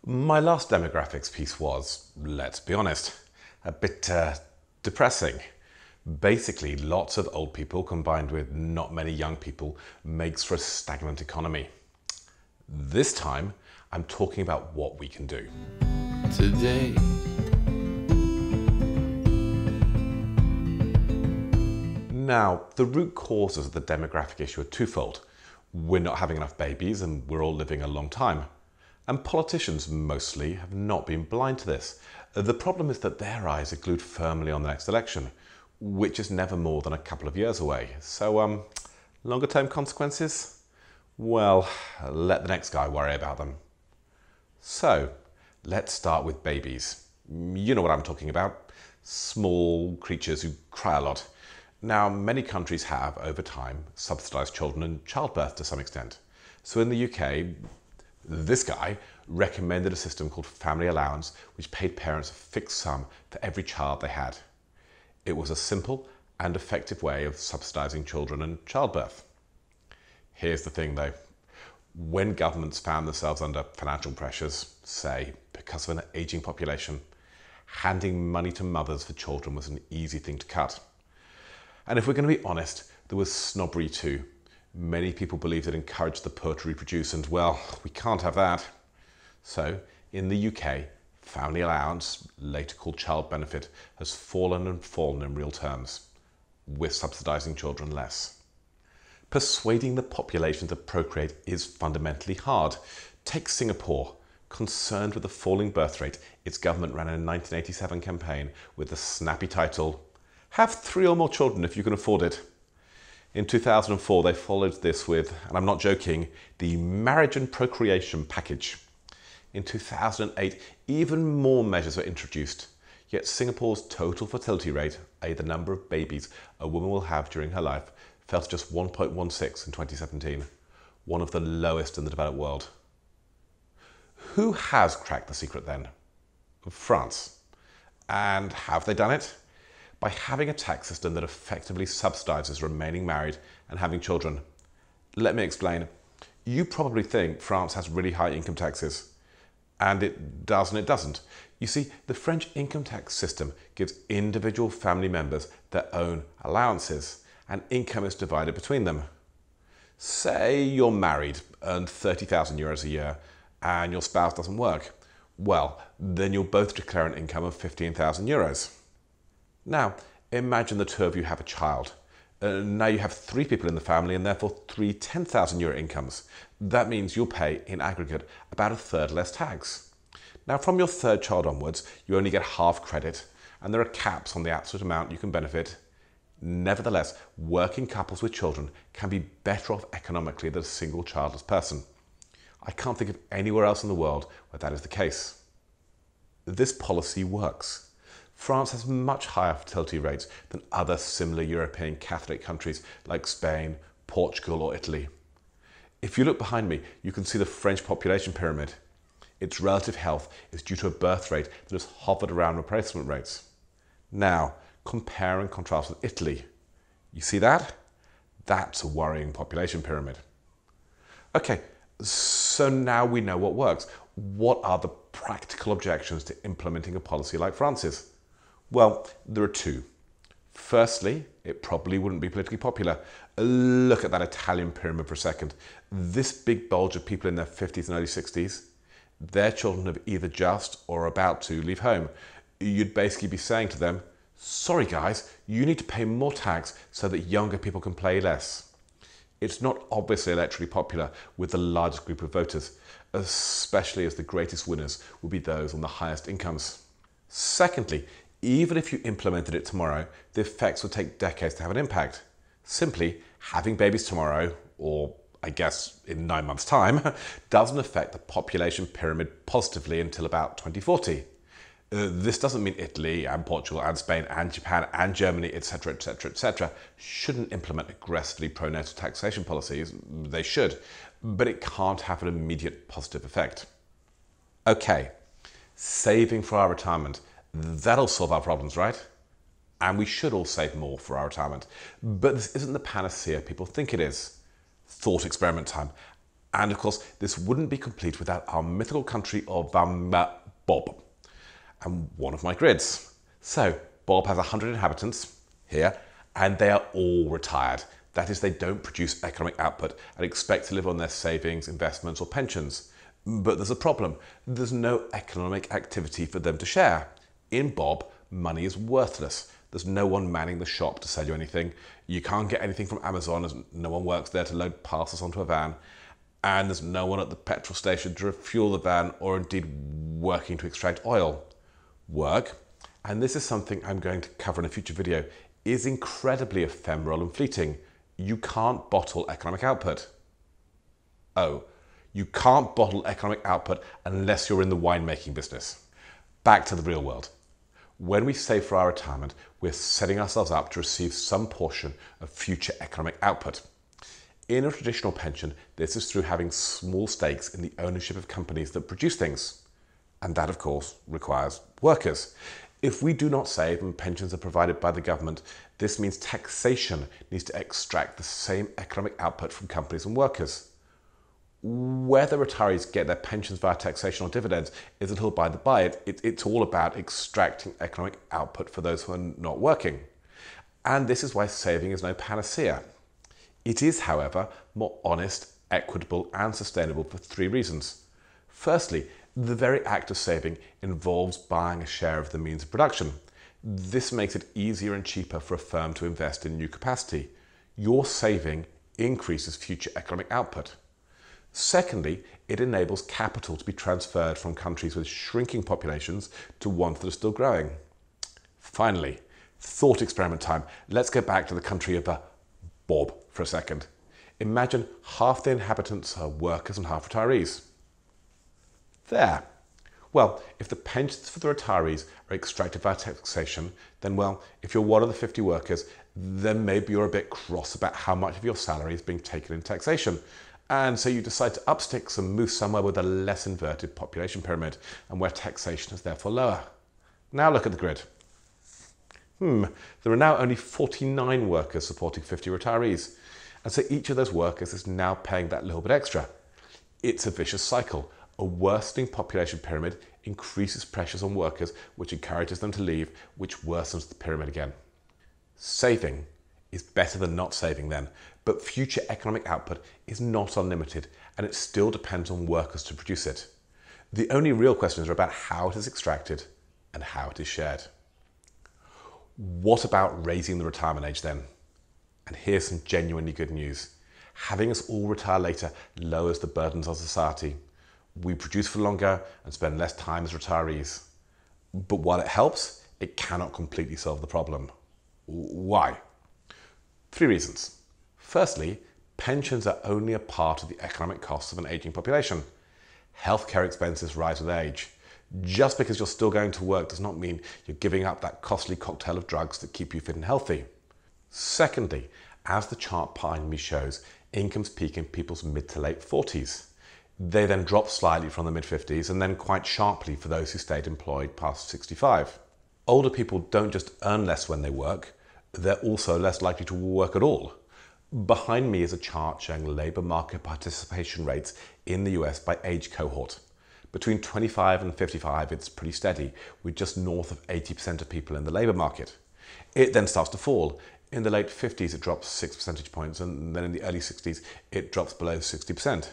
My last demographics piece was, let's be honest, a bit depressing. Basically, lots of old people combined with not many young people makes for a stagnant economy. This time, I'm talking about what we can do. Today. Now, the root causes of the demographic issue are twofold. We're not having enough babies and we're all living a long time. And politicians mostly have not been blind to this. The problem is that their eyes are glued firmly on the next election, which is never more than a couple of years away. So, longer term consequences? Well, let the next guy worry about them. So, let's start with babies. You know what I'm talking about. Small creatures who cry a lot. Now, many countries have, over time, subsidised children and childbirth to some extent. So in the UK, this guy recommended a system called family allowance, which paid parents a fixed sum for every child they had. It was a simple and effective way of subsidising children and childbirth. Here's the thing though. When governments found themselves under financial pressures, say because of an ageing population, handing money to mothers for children was an easy thing to cut. And if we're going to be honest, there was snobbery too. Many people believed it encouraged the poor to reproduce and, well, we can't have that. So, in the UK, family allowance, later called child benefit, has fallen and fallen in real terms. We're subsidising children less. Persuading the population to procreate is fundamentally hard. Take Singapore. Concerned with the falling birth rate, its government ran a 1987 campaign with the snappy title, "Have 3 or more children if you can afford it." In 2004, they followed this with, and I'm not joking, the Marriage and Procreation Package. In 2008, even more measures were introduced. Yet Singapore's total fertility rate, i.e. the number of babies a woman will have during her life, fell to just 1.16 in 2017, one of the lowest in the developed world. Who has cracked the secret then? France. And have they done it? By having a tax system that effectively subsidises remaining married and having children. Let me explain. You probably think France has really high income taxes. And it does and it doesn't. You see, the French income tax system gives individual family members their own allowances, and income is divided between them. Say you're married, earn €30,000 a year, and your spouse doesn't work. Well, then you'll both declare an income of €15,000. Now, imagine the two of you have a child. Now you have 3 people in the family and therefore 3 €10,000 incomes. That means you'll pay, in aggregate, about a third less tax. Now, from your 3rd child onwards, you only get half credit, and there are caps on the absolute amount you can benefit. Nevertheless, working couples with children can be better off economically than a single childless person. I can't think of anywhere else in the world where that is the case. This policy works. France has much higher fertility rates than other similar European Catholic countries like Spain, Portugal or Italy. If you look behind me, you can see the French population pyramid. Its relative health is due to a birth rate that has hovered around replacement rates. Now, compare and contrast with Italy. You see that? That's a worrying population pyramid. Okay, so now we know what works. What are the practical objections to implementing a policy like France's? Well, there are 2. Firstly, it probably wouldn't be politically popular. Look at that Italian pyramid for a second. This big bulge of people in their 50s and early 60s, their children have either just or are about to leave home. You'd basically be saying to them, sorry guys, you need to pay more tax so that younger people can pay less. It's not obviously electorally popular with the largest group of voters, especially as the greatest winners will be those on the highest incomes. Secondly, even if you implemented it tomorrow, the effects would take decades to have an impact. Simply, having babies tomorrow, or I guess in 9 months' time, doesn't affect the population pyramid positively until about 2040. This doesn't mean Italy and Portugal and Spain and Japan and Germany, etc., etc., etc., shouldn't implement aggressively pro-natal taxation policies. They should, but it can't have an immediate positive effect. Okay, saving for our retirement. That'll solve our problems, right? And we should all save more for our retirement. But this isn't the panacea people think it is. Thought experiment time. And of course, this wouldn't be complete without our mythical country of Bob and one of my grids. So Bob has 100 inhabitants here, and they are all retired. That is, they don't produce economic output and expect to live on their savings, investments or pensions. But there's a problem. There's no economic activity for them to share. In Bob, money is worthless. There's no one manning the shop to sell you anything. You can't get anything from Amazon as no one works there to load parcels onto a van. And there's no one at the petrol station to refuel the van or indeed working to extract oil. Work, and this is something I'm going to cover in a future video, is incredibly ephemeral and fleeting. You can't bottle economic output. Oh, you can't bottle economic output unless you're in the winemaking business. Back to the real world. When we save for our retirement, we're setting ourselves up to receive some portion of future economic output. In a traditional pension, this is through having small stakes in the ownership of companies that produce things. And that, of course, requires workers. If we do not save and pensions are provided by the government, this means taxation needs to extract the same economic output from companies and workers. Whether retirees get their pensions via taxation or dividends is a little by the by. It's all about extracting economic output for those who are not working. And this is why saving is no panacea. It is, however, more honest, equitable and sustainable for three reasons. Firstly, the very act of saving involves buying a share of the means of production. This makes it easier and cheaper for a firm to invest in new capacity. Your saving increases future economic output. Secondly, it enables capital to be transferred from countries with shrinking populations to ones that are still growing. Finally, thought experiment time. Let's go back to the country of Bob for a second. Imagine half the inhabitants are workers and half retirees. There. Well, if the pensions for the retirees are extracted via taxation, then well, if you're one of the 50 workers, then maybe you're a bit cross about how much of your salary is being taken in taxation. And so you decide to up sticks and move somewhere with a less inverted population pyramid and where taxation is therefore lower. Now look at the grid. There are now only 49 workers supporting 50 retirees. And so each of those workers is now paying that little bit extra. It's a vicious cycle. A worsening population pyramid increases pressures on workers, which encourages them to leave, which worsens the pyramid again. Saving is better than not saving then, but future economic output is not unlimited and it still depends on workers to produce it. The only real questions are about how it is extracted and how it is shared. What about raising the retirement age then? And here's some genuinely good news. Having us all retire later lowers the burdens on society. We produce for longer and spend less time as retirees. But while it helps, it cannot completely solve the problem. Why? 3 reasons. Firstly, pensions are only a part of the economic costs of an aging population. Healthcare expenses rise with age. Just because you're still going to work does not mean you're giving up that costly cocktail of drugs that keep you fit and healthy. Secondly, as the chart behind me shows, incomes peak in people's mid to late 40s. They then drop slightly from the mid 50s and then quite sharply for those who stayed employed past 65. Older people don't just earn less when they work, they're also less likely to work at all. Behind me is a chart showing labour market participation rates in the US by age cohort. Between 25 and 55, it's pretty steady, with just north of 80% of people in the labour market. It then starts to fall. In the late 50s, it drops 6 percentage points, and then in the early 60s, it drops below 60%.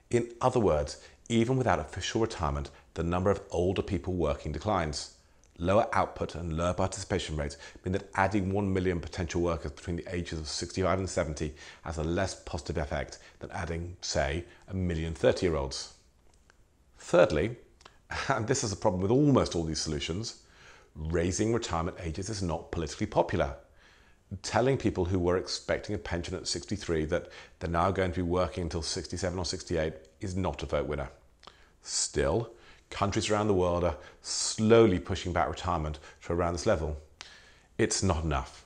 In other words, even without official retirement, the number of older people working declines. Lower output and lower participation rates mean that adding 1 million potential workers between the ages of 65 and 70 has a less positive effect than adding, say, 1 million 30-year-olds. Thirdly, and this is a problem with almost all these solutions, raising retirement ages is not politically popular. Telling people who were expecting a pension at 63 that they're now going to be working until 67 or 68 is not a vote winner. Still, countries around the world are slowly pushing back retirement to around this level. It's not enough.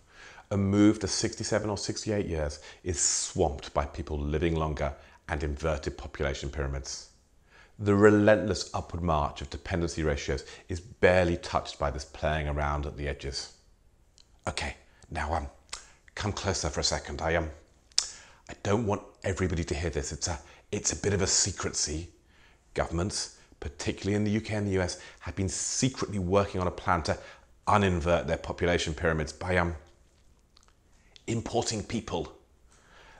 A move to 67 or 68 years is swamped by people living longer and inverted population pyramids. The relentless upward march of dependency ratios is barely touched by this playing around at the edges. Okay, now come closer for a second. I don't want everybody to hear this. It's a bit of a secrecy. Governments, particularly in the UK and the US, have been secretly working on a plan to uninvert their population pyramids by importing people.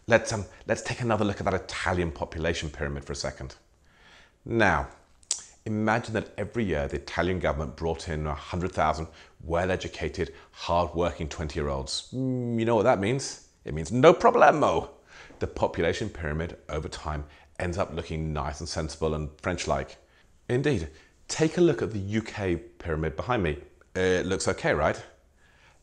Let's take another look at that Italian population pyramid for a second. Now, imagine that every year the Italian government brought in 100,000 well-educated, hard-working 20-year-olds. You know what that means? It means no problemo. The population pyramid, over time, ends up looking nice and sensible and French-like. Indeed, take a look at the UK pyramid behind me. It looks okay, right?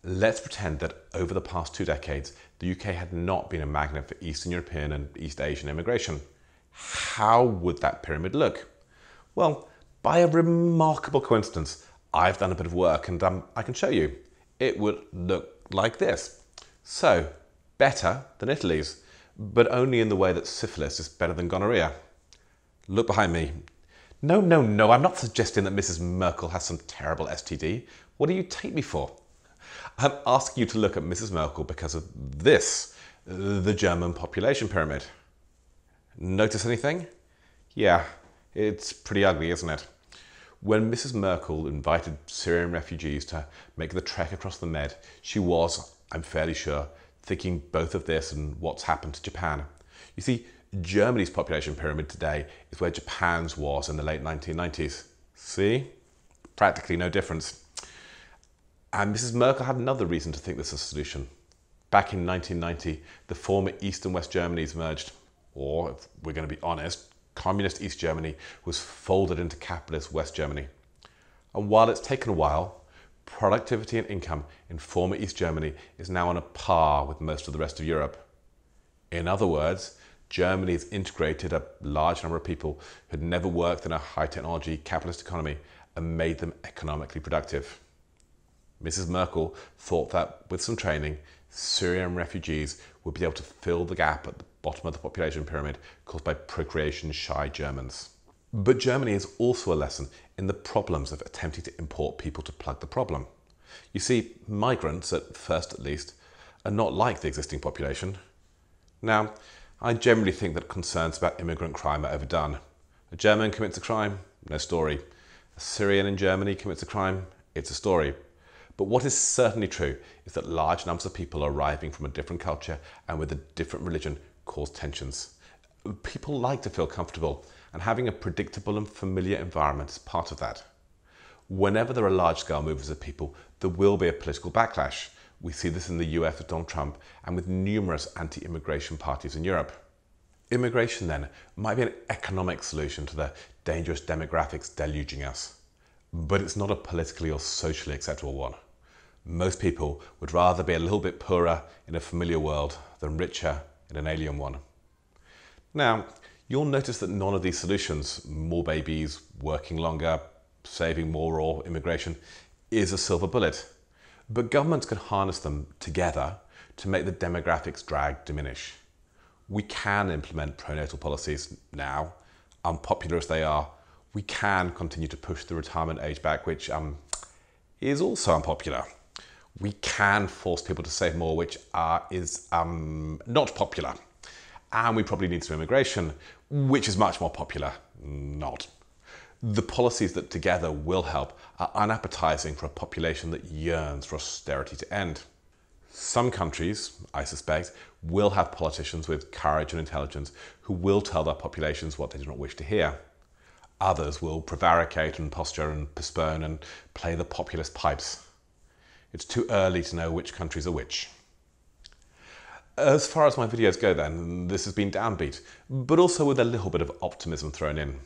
Let's pretend that over the past 2 decades, the UK had not been a magnet for Eastern European and East Asian immigration. How would that pyramid look? Well, by a remarkable coincidence, I've done a bit of work and I can show you. It would look like this. So, better than Italy's, but only in the way that syphilis is better than gonorrhea. Look behind me. No, I'm not suggesting that Mrs. Merkel has some terrible STD. What do you take me for? I'm asking you to look at Mrs. Merkel because of this, the German population pyramid. Notice anything? Yeah, it's pretty ugly, isn't it? When Mrs. Merkel invited Syrian refugees to make the trek across the Med, she was, I'm fairly sure, thinking both of this and what's happened to Japan. You see, Germany's population pyramid today is where Japan's was in the late 1990s. See? Practically no difference. And Mrs. Merkel had another reason to think this is a solution. Back in 1990, the former East and West Germanys merged, or if we're going to be honest, communist East Germany was folded into capitalist West Germany. And while it's taken a while, productivity and income in former East Germany is now on a par with most of the rest of Europe. In other words, Germany has integrated a large number of people who had never worked in a high technology capitalist economy and made them economically productive. Mrs. Merkel thought that with some training, Syrian refugees would be able to fill the gap at the bottom of the population pyramid caused by procreation-shy Germans. But Germany is also a lesson in the problems of attempting to import people to plug the problem. You see, migrants, at first at least, are not like the existing population. Now, I generally think that concerns about immigrant crime are overdone. A German commits a crime, no story. A Syrian in Germany commits a crime, it's a story. But what is certainly true is that large numbers of people arriving from a different culture and with a different religion cause tensions. People like to feel comfortable, and having a predictable and familiar environment is part of that. Whenever there are large-scale movements of people, there will be a political backlash. We see this in the US with Donald Trump and with numerous anti-immigration parties in Europe. Immigration, then, might be an economic solution to the dangerous demographics deluging us. But it's not a politically or socially acceptable one. Most people would rather be a little bit poorer in a familiar world than richer in an alien one. Now, you'll notice that none of these solutions, more babies, working longer, saving more, or immigration, is a silver bullet. But governments can harness them together to make the demographics drag diminish. We can implement pronatal policies now, unpopular as they are. We can continue to push the retirement age back, which is also unpopular. We can force people to save more, which is not popular. And we probably need some immigration, which is much more popular, not. The policies that together will help are unappetizing for a population that yearns for austerity to end. Some countries, I suspect, will have politicians with courage and intelligence who will tell their populations what they do not wish to hear. Others will prevaricate and posture and postpone and play the populist pipes. It's too early to know which countries are which. As far as my videos go then, this has been downbeat, but also with a little bit of optimism thrown in.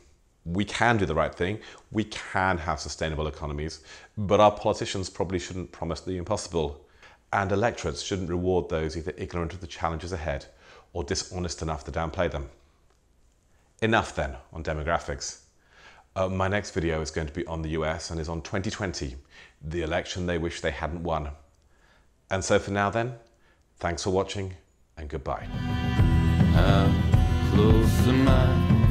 We can do the right thing, we can have sustainable economies, but our politicians probably shouldn't promise the impossible, and electorates shouldn't reward those either ignorant of the challenges ahead or dishonest enough to downplay them. Enough then on demographics. My next video is going to be on the US and is on 2020, the election they wish they hadn't won. And so for now then, thanks for watching and goodbye. How close am I